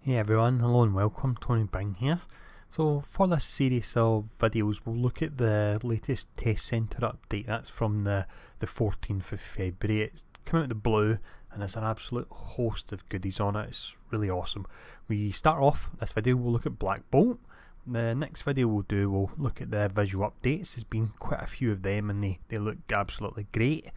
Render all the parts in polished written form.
Hey everyone, hello and welcome, Tony Bing here. So for this series of videos we'll look at the latest test centre update. That's from the 14th of February. It's come out of the blue and there's an absolute host of goodies on it. It's really awesome. We start off this video, we'll look at Black Bolt. The next video we'll look at the visual updates. There's been quite a few of them and they look absolutely great.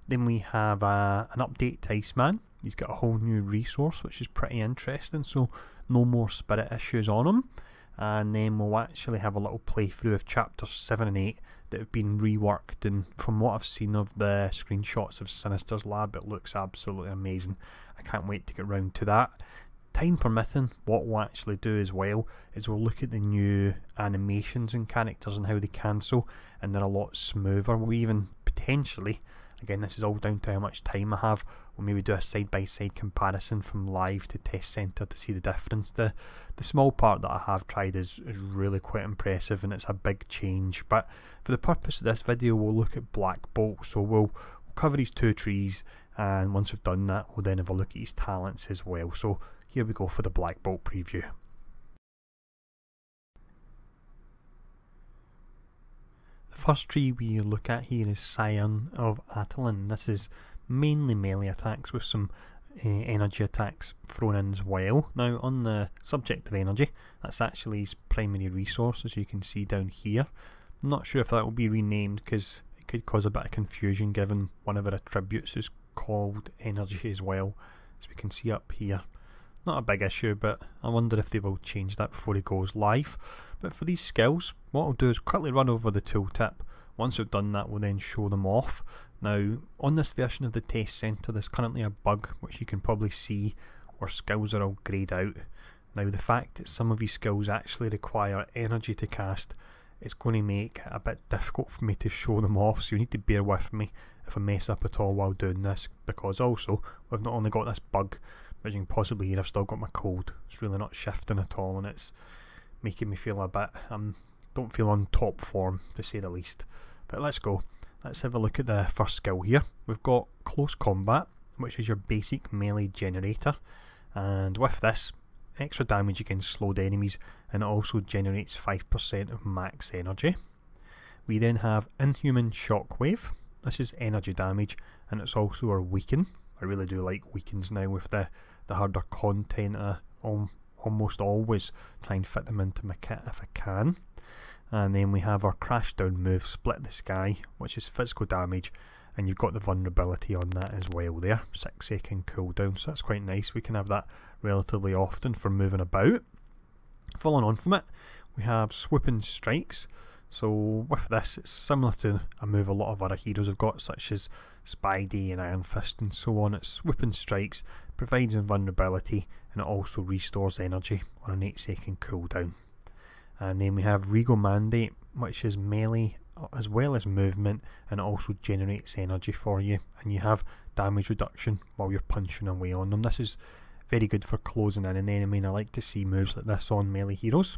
Then we have an update to Iceman. He's got a whole new resource which is pretty interesting, so no more spirit issues on him. And then we'll actually have a little playthrough of chapters 7 and 8 that have been reworked, and from what I've seen of the screenshots of Sinister's lab, it looks absolutely amazing. I can't wait to get round to that. Time permitting, what we'll actually do as well is we'll look at the new animations and characters and how they cancel, and they're a lot smoother. We'll even potentially, again this is all down to how much time I have, we'll maybe do a side-by-side comparison from live to test centre to see the difference. The small part that I have tried is really quite impressive and it's a big change, but for the purpose of this video we'll look at Black Bolt. So we'll cover his two trees, and once we've done that we'll then have a look at his talents as well. So here we go for the Black Bolt preview. The first tree we look at here is Cion of Atalin. This is mainly melee attacks with some energy attacks thrown in as well. Now on the subject of energy, that's actually his primary resource, as you can see down here. I'm not sure if that will be renamed because it could cause a bit of confusion given one of our attributes is called energy as well, as we can see up here. Not a big issue, but I wonder if they will change that before it goes live. But for these skills, what I'll do is quickly run over the tooltip. Once we've done that, we'll then show them off. Now, on this version of the test centre, there's currently a bug, which you can probably see, where skills are all greyed out. Now, the fact that some of these skills actually require energy to cast is going to make it a bit difficult for me to show them off, so you need to bear with me if I mess up at all while doing this, because also, we've not only got this bug, but as you can possibly hear, I've still got my cold. It's really not shifting at all, and it's making me feel a bit, don't feel on top form, to say the least. But let's go. Let's have a look at the first skill here. We've got Close Combat, which is your basic melee generator, and with this, extra damage against slowed enemies, and it also generates 5% of max energy. We then have Inhuman Shockwave. This is energy damage, and it's also our weaken. I really do like weakens now with the harder content. I almost always try and fit them into my kit if I can. And then we have our crash down move, Split the Sky, which is physical damage, and you've got the vulnerability on that as well there, 6-second cooldown, so that's quite nice. We can have that relatively often for moving about. Following on from it, we have Swooping Strikes. So with this, it's similar to a move a lot of other heroes have got, such as Spidey and Iron Fist and so on. It's Swooping Strikes, provides invulnerability, and it also restores energy on an 8-second cooldown. And then we have Regal Mandate, which is melee as well as movement, and it also generates energy for you, and you have damage reduction while you're punching away on them. This is very good for closing in an enemy, and I like to see moves like this on melee heroes.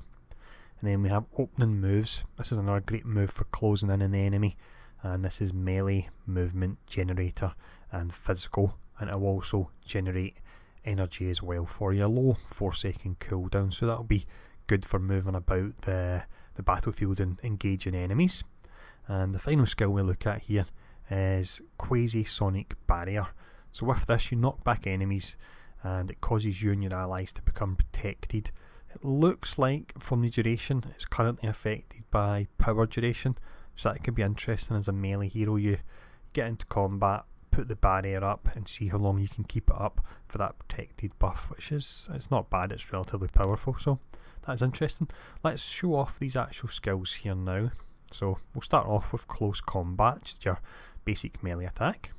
And then we have Opening Moves. This is another great move for closing in an enemy, and this is melee, movement, generator and physical, and it will also generate energy as well for you. A low 4-second cooldown, so that'll be good for moving about the battlefield and engaging enemies. And the final skill we look at here is Quasi-Sonic Barrier. So with this you knock back enemies and it causes you and your allies to become protected. It looks like from the duration it's currently affected by power duration, so that could be interesting as a melee hero. You get into combat, put the barrier up and see how long you can keep it up for that protected buff, which is, it's not bad, it's relatively powerful, so that's interesting. Let's show off these actual skills here now. So we'll start off with Close Combat, just your basic melee attack.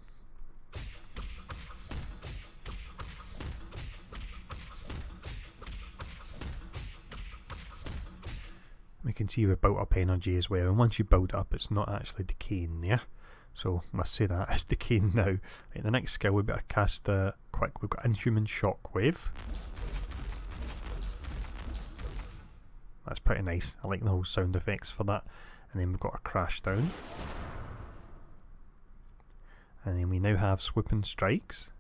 We can see we've built up energy as well, and once you build it up it's not actually decaying there, so I must say that it's decaying now. Right, the next skill we better cast quick. We've got Inhuman Shockwave. That's pretty nice, I like the whole sound effects for that. And then we've got a Crash Down, and then we now have Swooping Strikes,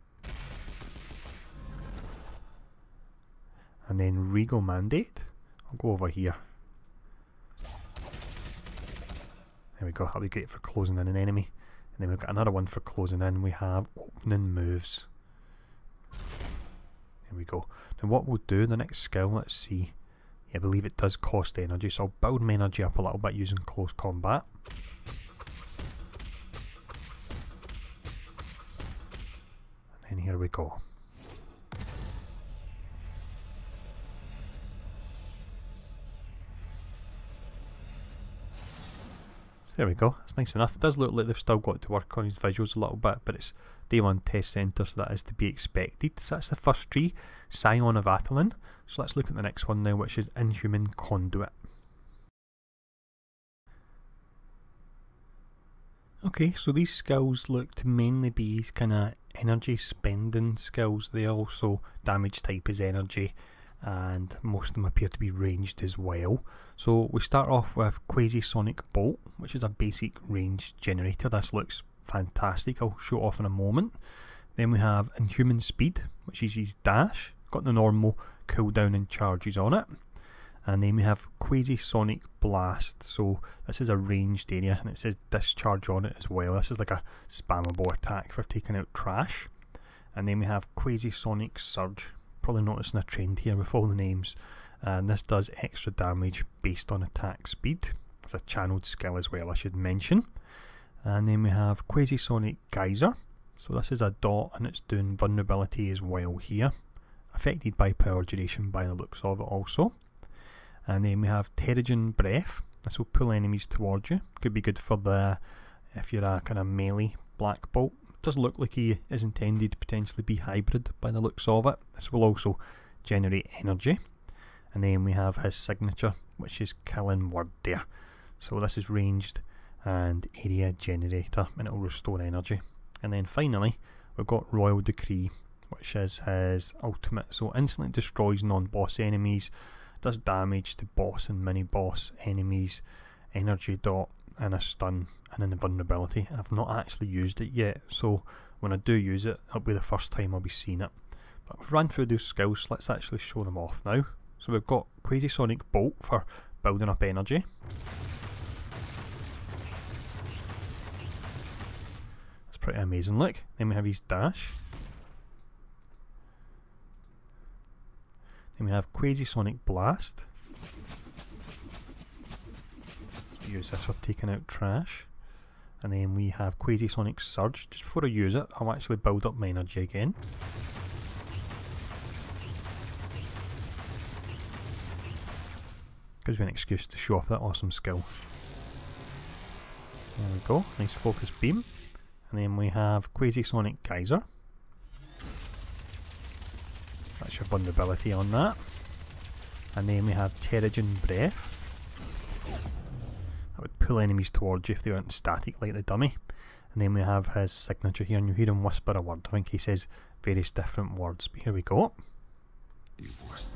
And then Regal Mandate. I'll go over here. There we go, that'll be great for closing in an enemy. And then we've got another one for closing in. We have Opening Moves. There we go. Now what we'll do, the next skill, let's see. Yeah, I believe it does cost energy, so I'll build my energy up a little bit using close combat. And then here we go. There we go, that's nice enough. It does look like they've still got to work on his visuals a little bit, but it's day 1 test centre, so that is to be expected. So that's the first tree, Cion of Atalin. So let's look at the next one now, which is Inhuman Conduit. Okay, so these skills look to mainly be kind of energy spending skills. They also damage type is energy, and most of them appear to be ranged as well. So we start off with Quasi-Sonic Bolt, which is a basic range generator. This looks fantastic, I'll show it off in a moment. Then we have Inhuman Speed, which is his dash, got the normal cooldown and charges on it. And then we have Quasi-Sonic Blast, so this is a ranged area and it says discharge on it as well. This is like a spammable attack for taking out trash. And then we have Quasi-Sonic Surge, probably noticing a trend here with all the names. And this does extra damage based on attack speed. It's a channeled skill as well, I should mention. And then we have Quasi-Sonic Geyser, so this is a dot and it's doing vulnerability as well here, affected by power duration by the looks of it also. And then we have Terrigen Breath, this will pull enemies towards you, could be good for the if you're a kind of melee Black Bolt. It does look like he is intended to potentially be hybrid by the looks of it. This will also generate energy. And then we have his signature, which is Killing Word there. So this is ranged and area generator, and it will restore energy. And then finally we've got Royal Decree, which is his ultimate, so instantly destroys non-boss enemies, does damage to boss and mini-boss enemies, energy dot and a stun, and an invulnerability. I've not actually used it yet, so when I do use it, it'll be the first time I'll be seeing it. But we've run through those skills, let's actually show them off now. So we've got Quasi-Sonic Bolt for building up energy. That's pretty amazing, look. Then we have his dash. Then we have Quasi-Sonic Blast. So we use this for taking out trash. And then we have Quasi-Sonic Surge. Just before I use it, I'll actually build up my energy again. Gives me an excuse to show off that awesome skill. There we go, nice focus beam. And then we have Quasi-Sonic Geyser. That's your vulnerability on that. And then we have Terrigen Breath. That would pull enemies towards you if they weren't static like the dummy. And then we have his signature here, and you hear him whisper a word. I think he says various different words, but here we go. You forced me.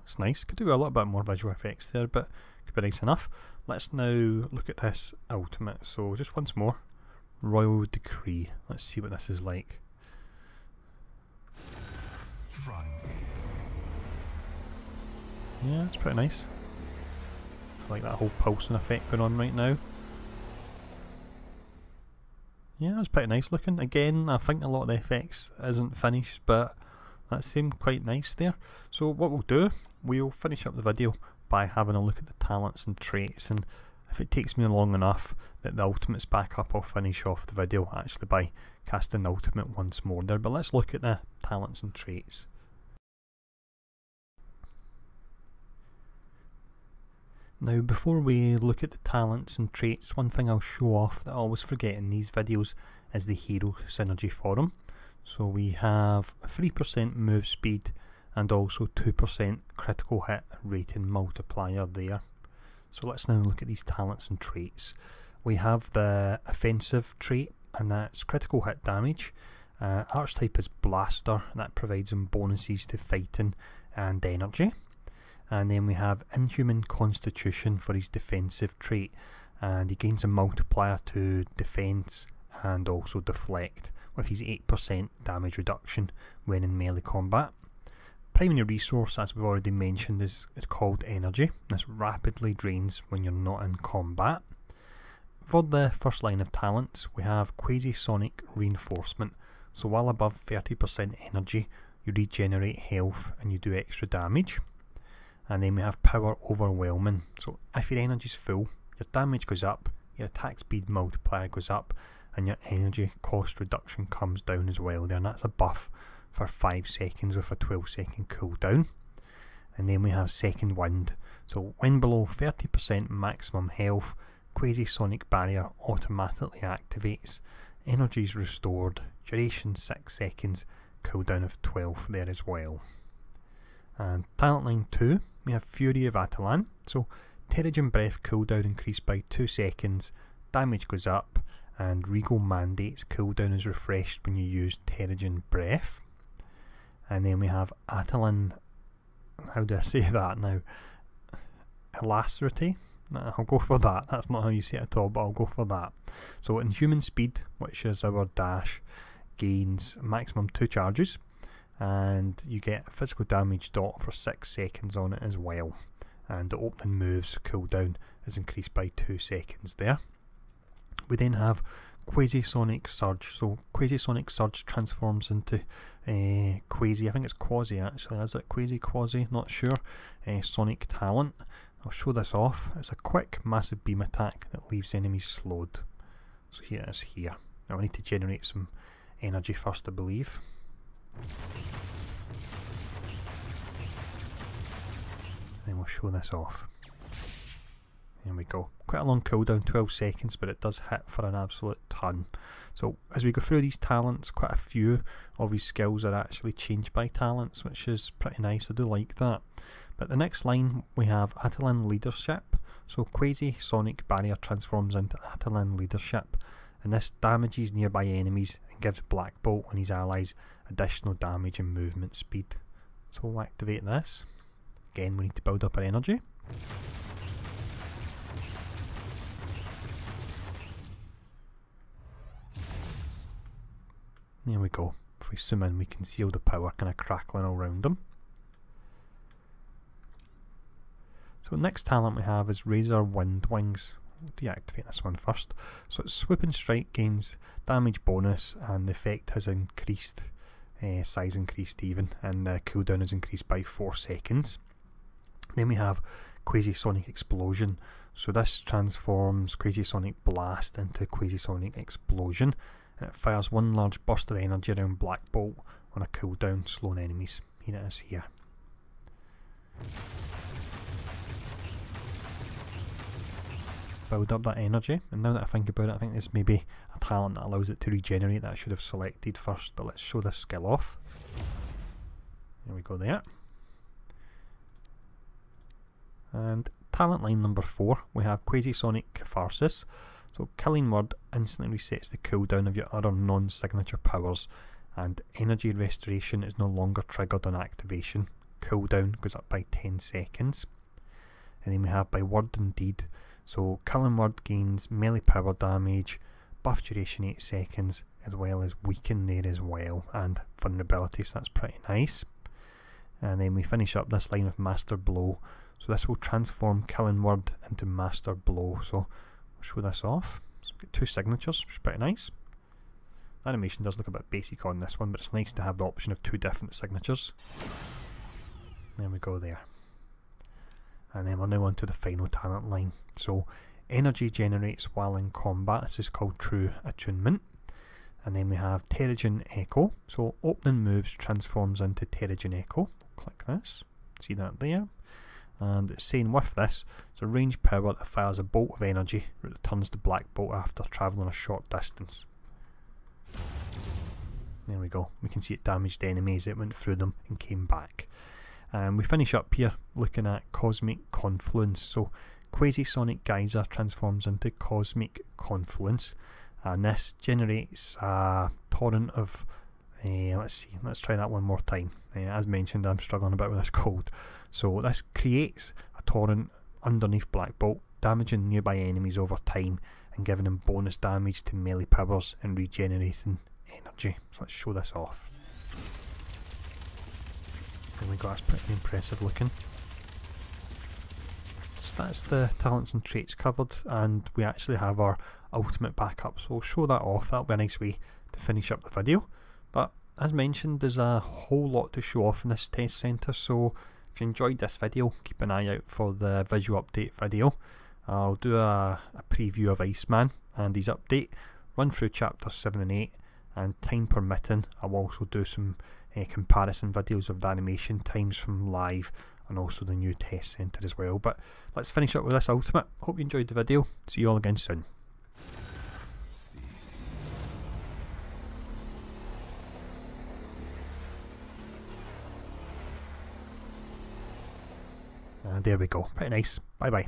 It's nice, could do a little bit more visual effects there, but could be nice enough. Let's now look at this ultimate, so just once more, Royal Decree. Let's see what this is like. Yeah, it's pretty nice. I like that whole pulsing effect going on right now. Yeah, it's pretty nice looking. Again, I think a lot of the effects isn't finished, but that seemed quite nice there. So what we'll do, we'll finish up the video by having a look at the talents and traits, and if it takes me long enough that the ultimate's back up, I'll finish off the video actually by casting the ultimate once more there. But let's look at the talents and traits. Now before we look at the talents and traits, one thing I'll show off that I always forget in these videos is the hero synergy for him. So we have 3% move speed and also 2% critical hit rating multiplier there. So let's now look at these talents and traits. We have the offensive trait, and that's critical hit damage. Archetype is Blaster, and that provides him bonuses to fighting and energy. And then we have Inhuman Constitution for his defensive trait, and he gains a multiplier to defense and also deflect with his 8% damage reduction when in melee combat. primary resource, as we've already mentioned, is called energy. This rapidly drains when you're not in combat. For the first line of talents, we have Quasi-Sonic Reinforcement. So while above 30% energy, you regenerate health and you do extra damage. And then we have Power Overwhelming. So if your energy is full, your damage goes up, your attack speed multiplier goes up, and your energy cost reduction comes down as well there. And that's a buff for 5 seconds with a 12-second cooldown. And then we have Second Wind. So when below 30% maximum health, Quasi-Sonic Barrier automatically activates. Energy is restored. Duration 6 seconds. Cooldown of 12 there as well. And talent line 2, we have Fury of Atalin. So Terrigen Breath cooldown increased by 2 seconds. Damage goes up. And Regal Mandate's cooldown is refreshed when you use Terrigen Breath. And then we have Atalin, how do I say that now? Alacerity? I'll go for that. That's not how you say it at all, but I'll go for that. So Inhuman Speed, which is our dash, gains maximum 2 charges, and you get physical damage dot for 6 seconds on it as well. And the opening moves cooldown is increased by 2 seconds there. We then have Quasi-Sonic Surge. So Quasi-Sonic Surge transforms into Quasi, I think it's Quasi actually, is it Quasi, not sure, Sonic Talent. I'll show this off. It's a quick massive beam attack that leaves enemies slowed. So here it is here. Now I need to generate some energy first, I believe. Then we'll show this off. There we go. Quite a long cooldown, 12 seconds, but it does hit for an absolute ton. So as we go through these talents, quite a few of these skills are actually changed by talents, which is pretty nice. I do like that. But the next line we have Atalin Leadership. So Quasi-Sonic Barrier transforms into Atalin Leadership, and this damages nearby enemies and gives Black Bolt and his allies additional damage and movement speed. So we'll activate this. Again, we need to build up our energy. There we go. If we zoom in, we can see all the power kind of crackling all around them. So next talent we have is Razor Wind Wings. We'll deactivate this one first. So it's Swoop and Strike gains damage bonus, and the effect has increased, size increased even, and the cooldown is increased by 4 seconds. Then we have Quasi-Sonic Explosion. So this transforms Quasi-Sonic Blast into Quasi-Sonic Explosion, and it fires one large burst of energy around Black Bolt on a cooldown, slowing enemies. Here it is here. Build up that energy, and now that I think about it, I think there's maybe a talent that allows it to regenerate that I should have selected first, but let's show this skill off. There we go there. And talent line number 4, we have Quasi-Sonic Catharsis. So Killing Word instantly resets the cooldown of your other non-signature powers, and energy restoration is no longer triggered on activation. Cooldown goes up by 10 seconds. And then we have By Word and Deed. So Killing Word gains melee power damage, buff duration 8 seconds, as well as weaken there as well, and vulnerability, so that's pretty nice. And then we finish up this line with Master Blow. So this will transform Killing Word into Master Blow. So we'll show this off. So we've got 2 signatures, which is pretty nice. The animation does look a bit basic on this one, but it's nice to have the option of 2 different signatures. There we go there. And then we're now on to the final talent line. So energy generates while in combat. This is called True Attunement. And then we have Terrigen Echo. So opening moves transforms into Terrigen Echo. Click this. See that there. And it's saying with this, it's a ranged power that fires a bolt of energy that returns to Black Bolt after travelling a short distance. There we go. We can see it damaged enemies. It went through them and came back. And we finish up here looking at Cosmic Confluence. So Quasi-Sonic Geyser transforms into Cosmic Confluence, and this generates a torrent of let's try that one more time. As mentioned, I'm struggling a bit with this cold. So this creates a torrent underneath Black Bolt, damaging nearby enemies over time and giving them bonus damage to melee powers and regenerating energy. So let's show this off. There we go, that's pretty impressive looking. So that's the talents and traits covered, and we actually have our ultimate backup, so we'll show that off. That'll be a nice way to finish up the video. But as mentioned, there's a whole lot to show off in this test centre, so if you enjoyed this video, keep an eye out for the visual update video. I'll do a preview of Iceman and his update, run through chapters 7 and 8, and time permitting I'll also do some comparison videos of the animation times from live and also the new test centre as well. But let's finish up with this ultimate. Hope you enjoyed the video. See you all again soon. And there we go. Pretty nice. Bye bye.